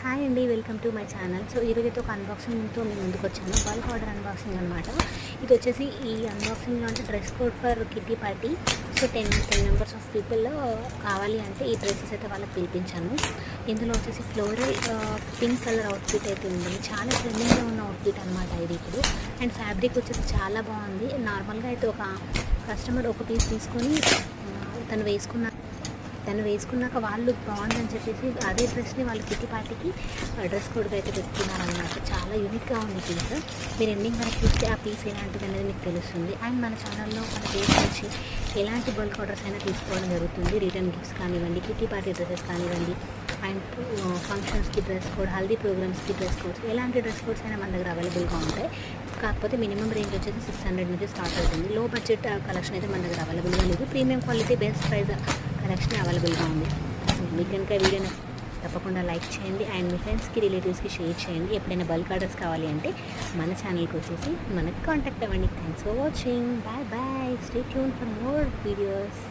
Hi అండి, welcome to my channel. So ఈరోజైతే ఒక అన్బాక్సింగ్తో మీ ముందుకు వచ్చాను. బల్క్ ఆర్డర్ అన్బాక్సింగ్ అనమాట. ఇది వచ్చేసి ఈ అన్బాక్సింగ్లో అంటే dress code for kitty party. So ten members of people కావాలి అంటే ఈ డ్రెస్సెస్ అయితే వాళ్ళకి పిలిపించాను. ఇందులో వచ్చేసి ఫ్లోరల్ పింక్ కలర్ అవుట్ఫిట్ అయితే ఉంది. చాలా ట్రెండింగ్గా ఉన్న అవుట్ఫిట్ అనమాట ఇది ఇప్పుడు. అండ్ ఫ్యాబ్రిక్ వచ్చేసి చాలా బాగుంది. నార్మల్గా అయితే ఒక కస్టమర్ ఒక పీస్ తీసుకొని తను వేసుకున్నాక వాళ్ళు బాగుందని చెప్పేసి అదే డ్రెస్ని వాళ్ళు కిట్టి పార్టీకి డ్రెస్ కోడ్గా అయితే పెట్టుకున్నారనమాట. చాలా యూనిక్గా ఉంది పీస్. మీరు ఎండింగ్ వరకు చూస్తే ఆ పీస్ ఎలాంటిది అనేది మీకు తెలుస్తుంది. అండ్ మన ఛానల్లో మన పేజ్ నుంచి ఎలాంటి బల్క్ ఆర్డర్స్ అయినా తీసుకోవడం జరుగుతుంది. రిటర్న్ గిఫ్ట్స్ కానివ్వండి, కిట్టి పార్టీ డ్రెస్సెస్ కానివ్వండి, అండ్ ఫంక్షన్స్కి డ్రెస్ కోడ్, హల్దీ ప్రోగ్రామ్స్కి డ్రెస్ కోడ్స్, ఎలాంటి డ్రెస్ కోడ్స్ అయినా మన దగ్గర అవైలబుల్గా ఉంటాయి. కాకపోతే మినిమం రేంజ్ వచ్చేసి 600 నుంచి స్టార్ట్ అవుతుంది. లో బడ్జెట్ కలెక్షన్ అయితే మన దగ్గర అవైలబుల్గా లేదు. Premium quality best price collection అవైలబుల్గా ఉంది. సో మీకు కనుక వీడియోని తప్పకుండా లైక్ చేయండి అండ్ మీ ఫ్రెండ్స్కి, రిలేటివ్స్కి షేర్ చేయండి. ఎప్పుడైనా బల్క్ ఆర్డర్స్ కావాలి అంటే మన ఛానల్కి వచ్చేసి మనకు కాంటాక్ట్ అవ్వండి. Thanks for watching. Bye bye. Stay tune for more videos.